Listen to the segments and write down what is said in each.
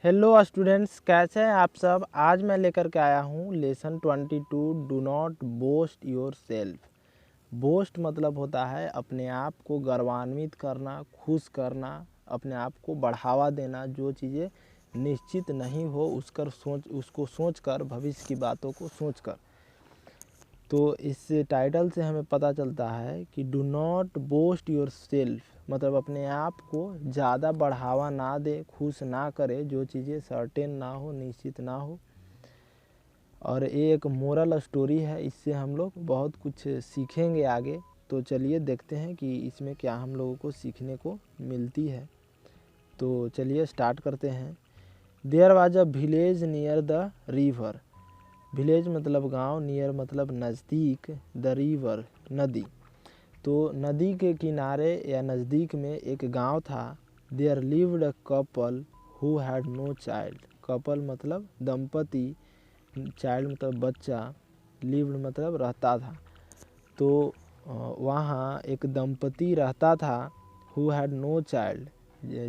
Hello students, कैसे हैं आप सब। आज मैं लेकर के आया हूँ lesson 22 do not boast your self. Boast मतलब होता है अपने आप को गर्वान्वित करना, खुश करना, अपने आप को बढ़ावा देना। जो चीज़ें निश्चित नहीं हो उसको सोचकर, भविष्य की बातों को सोचकर। तो इस टाइटल से हमें पता चलता है कि do not boast your self मतलब अपने आप को ज़्यादा बढ़ावा ना दे, खुश ना करे जो चीज़ें सर्टेन ना हो, निश्चित ना हो। और ये एक मोरल स्टोरी है, इससे हम लोग बहुत कुछ सीखेंगे आगे। तो चलिए देखते हैं कि इसमें क्या हम लोगों को सीखने को मिलती है। तो चलिए स्टार्ट करते हैं। There was a village near the river. Village मतलब गांव, नियर मतलब नज़दीक, द रिवर नदी। तो नदी के किनारे या नज़दीक में एक गांव था। There lived a couple who had no child. Couple मतलब दंपति, चाइल्ड मतलब बच्चा, लिव्ड मतलब रहता था। तो वहाँ एक दंपति रहता था, हु हैड नो चाइल्ड,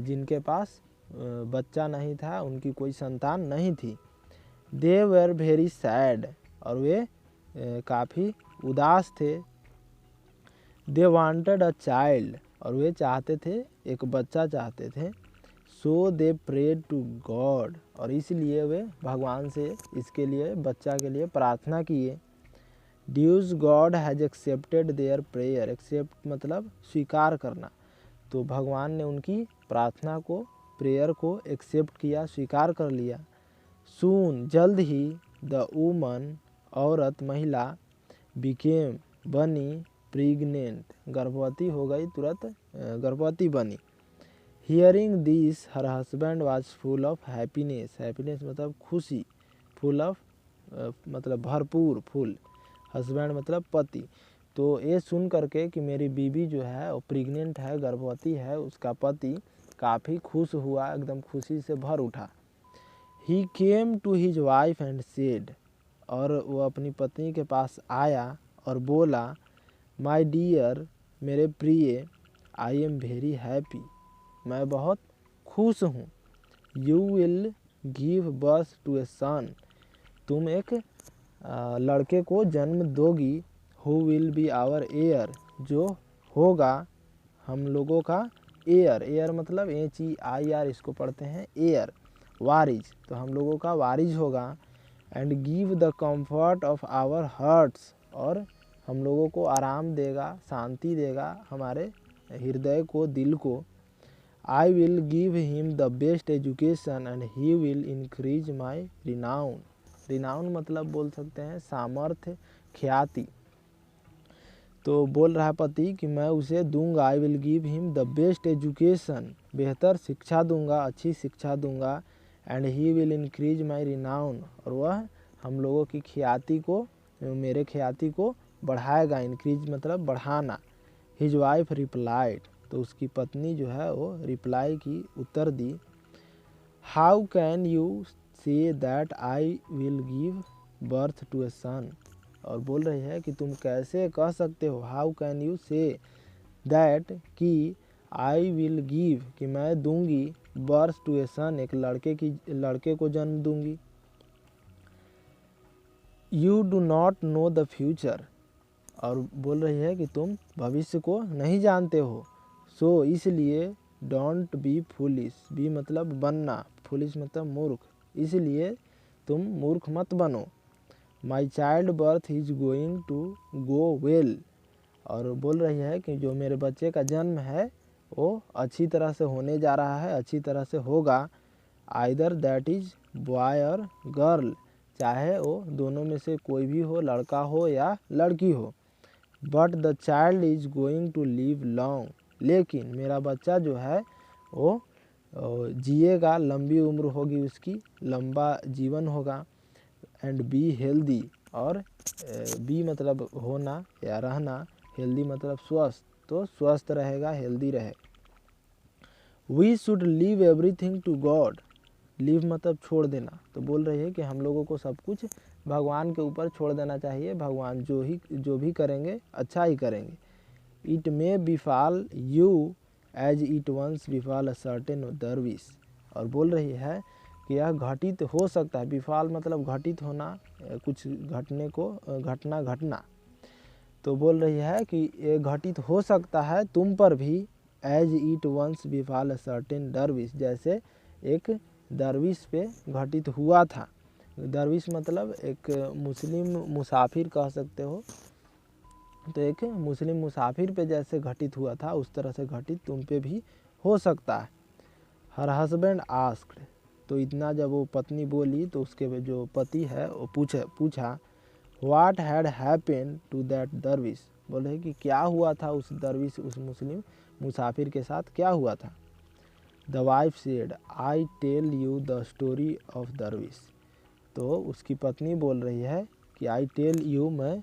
जिनके पास बच्चा नहीं था, उनकी कोई संतान नहीं थी। दे वर वेरी सैड, और वे काफ़ी उदास थे। दे वांटेड अ चाइल्ड, और वे चाहते थे, एक बच्चा चाहते थे। सो दे प्रेड टू गॉड, और इसलिए वे भगवान से इसके लिए, बच्चा के लिए प्रार्थना किए। Thus God has accepted their prayer. Accept मतलब स्वीकार करना। तो भगवान ने उनकी प्रार्थना को, प्रेयर को एक्सेप्ट किया, स्वीकार कर लिया। सून जल्द ही द वुमन औरत, महिला, बिकेम बनी, प्रेग्नेंट गर्भवती हो गई, तुरंत गर्भवती बनी। Hearing this her husband was full of happiness. Happiness मतलब खुशी, फुल ऑफ मतलब भरपूर, फुल, हस्बैंड मतलब पति। तो ये सुन करके कि मेरी बीवी जो है वो प्रेग्नेंट है, गर्भवती है, उसका पति काफ़ी खुश हुआ, एकदम खुशी से भर उठा। He came to his wife and said, और वो अपनी पत्नी के पास आया और बोला, माय डियर, मेरे प्रिय, आई एम वेरी हैप्पी, मैं बहुत खुश हूँ। You will give birth to a son, तुम एक लड़के को जन्म दोगी। Who will be our heir, जो होगा हम लोगों का एयर। एयर मतलब HEIR, इसको पढ़ते हैं एयर, वारिज। तो हम लोगों का वारिज होगा। And give the comfort of our hearts, और हम लोगों को आराम देगा, शांति देगा, हमारे हृदय को, दिल को। आई will give him the best education and he will increase my renown. Renown मतलब बोल सकते हैं सामर्थ्य, ख्याति। तो बोल रहा है पति कि मैं उसे दूंगा, आई will give him the best education, बेहतर शिक्षा दूंगा, अच्छी शिक्षा दूंगा। And he will increase my renown, और वह हम लोगों की ख्याति को, मेरे ख्याति को बढ़ाएगा। इंक्रीज मतलब बढ़ाना। हिज वाइफ रिप्लाइड, तो उसकी पत्नी जो है वो रिप्लाई की, उत्तर दी। How can you say that I will give birth to a son, और बोल रही है कि तुम कैसे कह सकते हो, how can you say that, कि आई विल गिव, कि मैं दूंगी, बर्थ टू ए सन, एक लड़के को जन्म दूंगी। You do not know the future, और बोल रही है कि तुम भविष्य को नहीं जानते हो। सो इसलिए डोंट बी फुलिश, बी मतलब बनना, फुलिश मतलब मूर्ख, इसलिए तुम मूर्ख मत बनो। My child birth is going to go well, और बोल रही है कि जो मेरे बच्चे का जन्म है वो अच्छी तरह से होने जा रहा है, अच्छी तरह से होगा। आइदर दैट इज बॉय और गर्ल, चाहे वो दोनों में से कोई भी हो, लड़का हो या लड़की हो। But the child is going to live long, लेकिन मेरा बच्चा जो है वो जिएगा, लंबी उम्र होगी उसकी, लंबा जीवन होगा। एंड बी हेल्दी, और बी मतलब होना या रहना, हेल्दी मतलब स्वस्थ, तो स्वस्थ रहेगा, हेल्दी रहे। We should leave everything to God, leave मतलब छोड़ देना। तो बोल रही है कि हम लोगों को सब कुछ भगवान के ऊपर छोड़ देना चाहिए, भगवान जो भी करेंगे अच्छा ही करेंगे। It may befall you as it once befall a certain dervish, और बोल रही है कि यह घटित हो सकता है। बिफाल मतलब घटित होना, कुछ घटने को घटना। तो बोल रही है कि ये घटित हो सकता है तुम पर भी, as it once befall a certain dervish, जैसे एक दरविश पे घटित हुआ था। दरविश मतलब एक मुस्लिम मुसाफिर कह सकते हो। तो एक मुस्लिम मुसाफिर पे जैसे घटित हुआ था उस तरह से घटित तुम पे भी हो सकता है। हर हस्बैंड आस्क्ड, तो इतना जब वो पत्नी बोली तो उसके जो पति है वो पूछा what had happened to that dervish, बोले कि क्या हुआ था उस दरविश, उस मुस्लिम मुसाफिर के साथ क्या हुआ था। The wife said I tell you the story of dervish, तो उसकी पत्नी बोल रही है कि आई टेल यू, मैं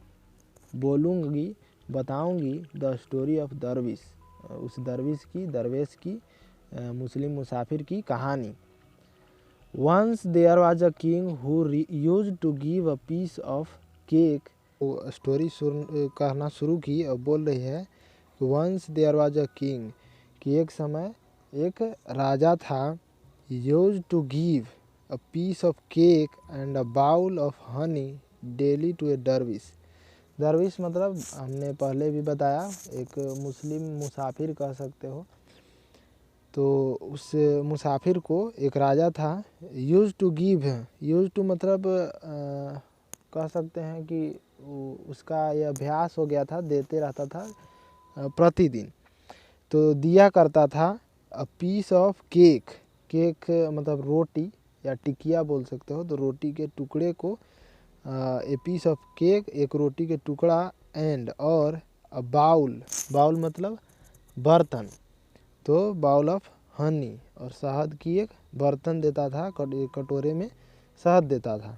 बोलूँगी, बताऊँगी, द स्टोरी ऑफ दरविश, उस दरवेश की मुस्लिम मुसाफिर की कहानी। Once there was a king who used to give a piece of cake, वो स्टोरी कहना शुरू की और बोल रही है कि once there was a king, कि एक समय एक राजा था, used to give a piece of cake and a bowl of honey daily to a dervish. दरविश मतलब हमने पहले भी बताया, एक मुस्लिम मुसाफिर कह सकते हो। तो उस मुसाफिर को एक राजा था, used to give, used to मतलब कह सकते हैं कि उसका यह अभ्यास हो गया था, देते रहता था प्रतिदिन। तो दिया करता था a piece of cake, cake मतलब रोटी या टिकिया बोल सकते हो। तो रोटी के टुकड़े को, ए पीस ऑफ केक, एक रोटी के टुकड़ा, एंड और अ बाउल, बाउल मतलब बर्तन, तो बाउल ऑफ हनी, और शहद की एक बर्तन देता था, कटोरे में शहद देता था।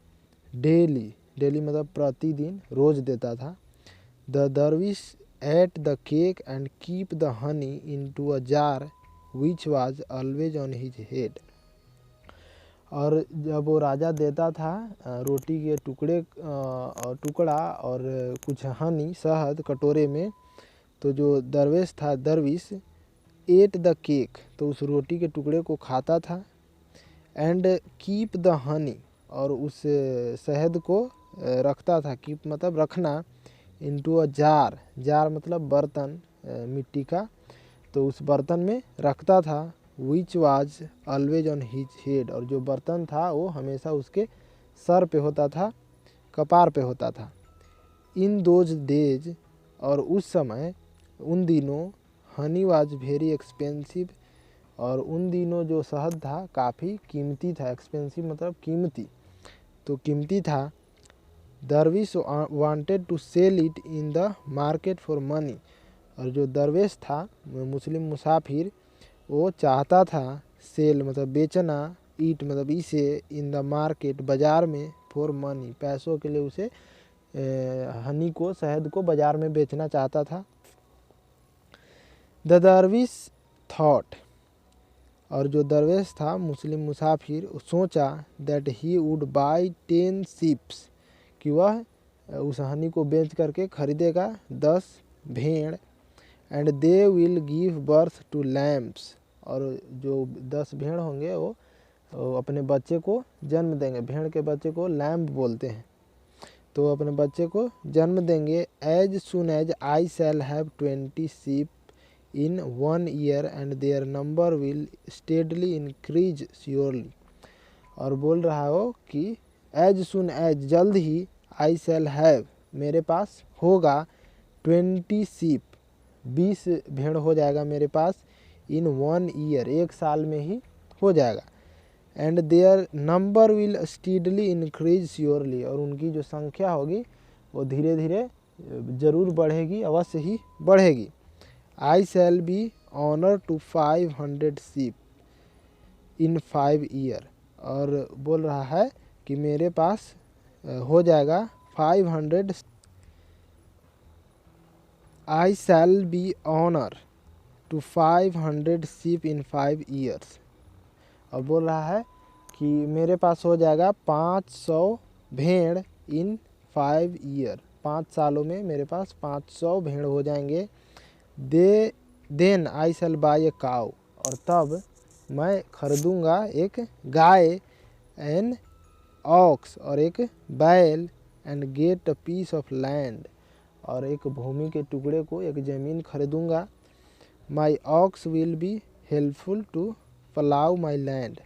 डेली, डेली मतलब प्रतिदिन, रोज देता था। The Darwish at the cake and keep the honey into a jar which was always on his head, और जब वो राजा देता था रोटी के टुकड़ा और कुछ हनी, शहद कटोरे में, तो जो दरवेश था, दरविश, एट द केक, तो उस रोटी के टुकड़े को खाता था, एंड कीप द हनी, और उस शहद को रखता था, कीप मतलब रखना, इनटू अ जार, जार मतलब बर्तन मिट्टी का, तो उस बर्तन में रखता था। Which was always on his head, और जो बर्तन था वो हमेशा उसके सर पे होता था, कपार पे होता था। इन दोज डेज, और उस समय, उन दिनों, हनी वाज वेरी एक्सपेंसिव, और उन दिनों जो शहद था काफ़ी कीमती था। एक्सपेंसिव मतलब कीमती, तो कीमती था। Dervish wanted to sell it in the market for money, और जो दरवेश था मुस्लिम मुसाफिर, वो चाहता था सेल मतलब बेचना, ईट मतलब इसे, इन द मार्केट बाज़ार में, फॉर मनी पैसों के लिए उसे हनी को, शहद को बाज़ार में बेचना चाहता था। द दरविश थॉट, और जो दरवेश था मुस्लिम मुसाफिर सोचा, that he would buy 10 ships, कि वह उस हनी को बेच करके खरीदेगा 10 भेड़, and they will give birth to lamps, और जो 10 भेड़ होंगे वो अपने बच्चे को जन्म देंगे। भेड़ के बच्चे को लैम्प बोलते हैं, तो अपने बच्चे को जन्म देंगे। As soon as I shall have 20 sheep in 1 year and their number will steadily increase surely, और बोल रहा हो कि एज सुन एज, जल्द ही, आई शैल हैव, मेरे पास होगा, 20 शीप, 20 भेड़ हो जाएगा मेरे पास, इन 1 ईयर, एक साल में ही हो जाएगा, and their number will steadily increase surely, और उनकी जो संख्या होगी वो धीरे धीरे जरूर बढ़ेगी, अवश्य ही बढ़ेगी। I shall be owner to 500 sheep in 5 year, और बोल रहा है कि मेरे पास हो जाएगा 500, I shall be owner to 500 sheep in 5 years, और बोल रहा है कि मेरे पास हो जाएगा 500 भेड़ इन 5 ईयर, 5 सालों में मेरे पास 500 भेड़ हो जाएंगे। Then I shall buy a cow, और तब मैं खरीदूंगा एक गाय, एन ऑक्स और एक बैल and get a piece of land, और एक भूमि के टुकड़े को, एक ज़मीन खरीदूंगा। My ox will be helpful to plough my land,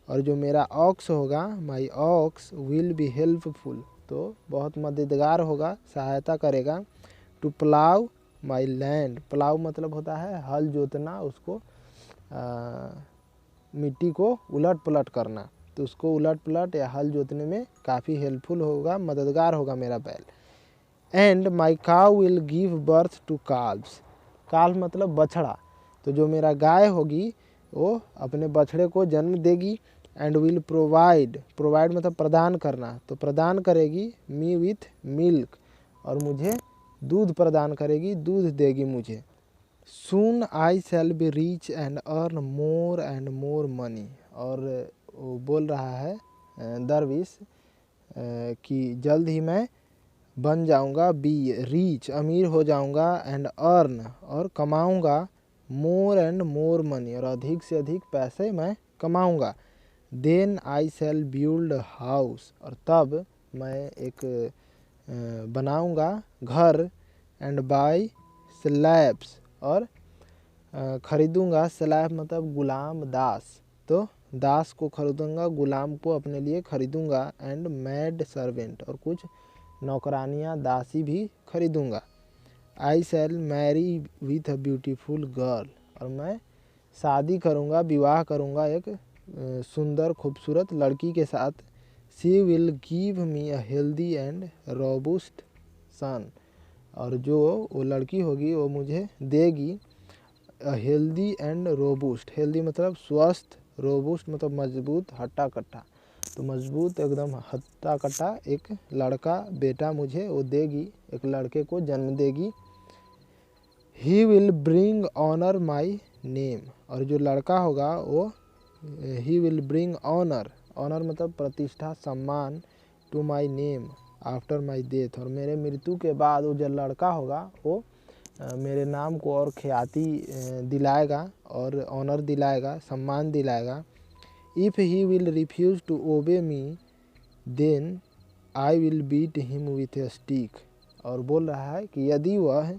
और जो मेरा ऑक्स होगा, my ox will be helpful, तो बहुत मददगार होगा, सहायता करेगा, to plough my land. Plough मतलब होता है हल जोतना, उसको मिट्टी को उलट पलट करना, तो उसको उलट पलट या हल जोतने में काफ़ी हेल्पफुल होगा, मददगार होगा मेरा बैल। And my cow will give birth to calves, calf मतलब बछड़ा, तो जो मेरा गाय होगी वो अपने बछड़े को जन्म देगी। एंड विल प्रोवाइड, प्रोवाइड मतलब प्रदान करना, तो प्रदान करेगी मी विथ मिल्क, और मुझे दूध प्रदान करेगी, दूध देगी मुझे। Soon I shall be rich and earn more money, और वो बोल रहा है दरविश कि जल्द ही मैं बन जाऊंगा, बी रीच अमीर हो जाऊंगा, एंड अर्न और कमाऊंगा, मोर एंड मोर मनी और अधिक से अधिक पैसे मैं कमाऊंगा। Then I shall build house, और तब मैं एक बनाऊंगा घर, एंड बाय स्लैब्स और खरीदूंगा, स्लैब मतलब गुलाम दास, तो दास को खरीदूंगा, गुलाम को अपने लिए खरीदूंगा। एंड मैड सर्वेंट, और कुछ नौकरानियाँ दासी भी खरीदूंगा। I shall marry with a beautiful girl, और मैं शादी करूंगा, विवाह करूंगा एक सुंदर खूबसूरत लड़की के साथ। She will give me a healthy and robust son, और जो वो लड़की होगी वो मुझे देगी हेल्दी एंड रोबुस्ट, हेल्दी मतलब स्वस्थ, रोबुस्ट मतलब मजबूत, हट्टा कट्टा, तो मजबूत एकदम हट्टा कट्टा एक लड़का बेटा मुझे वो देगी, एक लड़के को जन्म देगी। He will bring honour my name, और जो लड़का होगा वो he will bring honour, honour मतलब प्रतिष्ठा सम्मान, to my name after my death, और मेरे मृत्यु के बाद वो जो लड़का होगा वो मेरे नाम को और ख्याति दिलाएगा और ऑनर दिलाएगा, सम्मान दिलाएगा। If he will refuse to obey me then I will beat him with a stick, और बोल रहा है कि यदि वह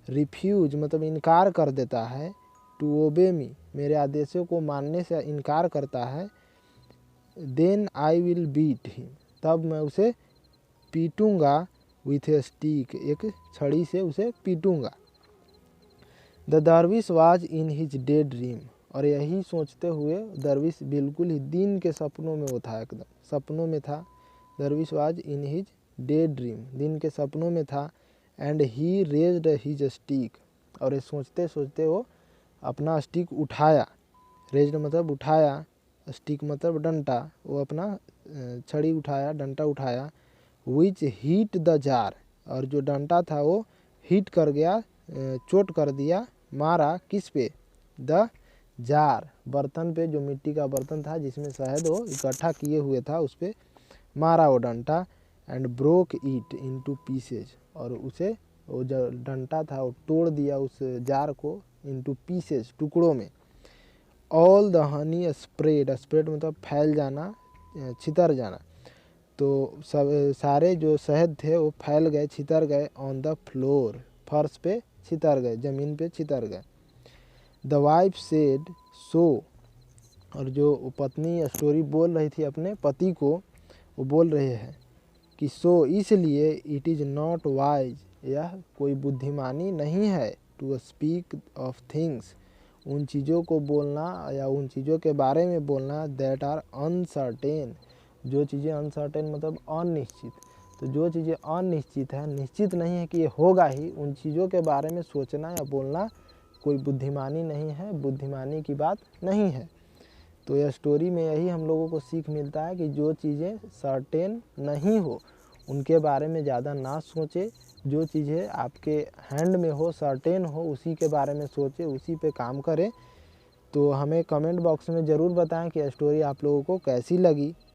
रिफ्यूज मतलब इनकार कर देता है, टू ओबे मी मेरे आदेशों को मानने से इनकार करता है, then I will beat him तब मैं उसे पीटूंगा, विथ ए स्टिक एक छड़ी से उसे पीटूंगा। The dervish was in his day dream, और यही सोचते हुए दरविश बिल्कुल ही दिन के सपनों में वो था, एकदम सपनों में था। Dervish was in his day dream, दिन के सपनों में था। And he raised his stick, और ये सोचते सोचते वो अपना स्टिक उठाया, रेज्ड मतलब उठाया, स्टिक मतलब डंटा, वो अपना छड़ी उठाया, डंटा उठाया। विच हीट द जार, और जो डंटा था वो हीट कर गया, चोट कर दिया, मारा किस पे, द जार बर्तन पे, जो मिट्टी का बर्तन था जिसमें शहद वो इकट्ठा किए हुए था, उस पे मारा वो डंटा। And broke it into pieces, और उसे वो जो डंटा था वो तोड़ दिया उस जार को, इनटू पीसेज टुकड़ों में। All the honey spread, spread मतलब फैल जाना, छितर जाना, तो सब सारे जो शहद थे वो फैल गए, छितर गए। ऑन द फ्लोर फर्श पे छितर गए, ज़मीन पे छितर गए। द वाइफ सेड सो, और जो पत्नी स्टोरी बोल रही थी अपने पति को, वो बोल रहे हैं कि सो इसलिए, इट इज़ नॉट वाइज यह कोई बुद्धिमानी नहीं है, टू स्पीक ऑफ थिंग्स उन चीज़ों को बोलना या उन चीज़ों के बारे में बोलना, दैट आर अनसर्टेन जो चीज़ें अनसर्टेन मतलब अनिश्चित, तो जो चीज़ें अनिश्चित है, निश्चित नहीं है कि ये होगा ही, उन चीज़ों के बारे में सोचना या बोलना कोई बुद्धिमानी नहीं है, बुद्धिमानी की बात नहीं है। तो यह स्टोरी में यही हम लोगों को सीख मिलता है कि जो चीज़ें सर्टेन नहीं हो उनके बारे में ज़्यादा ना सोचें, जो चीज़ें आपके हैंड में हो, सर्टेन हो, उसी के बारे में सोचें, उसी पे काम करें। तो हमें कमेंट बॉक्स में ज़रूर बताएं कि यह स्टोरी आप लोगों को कैसी लगी।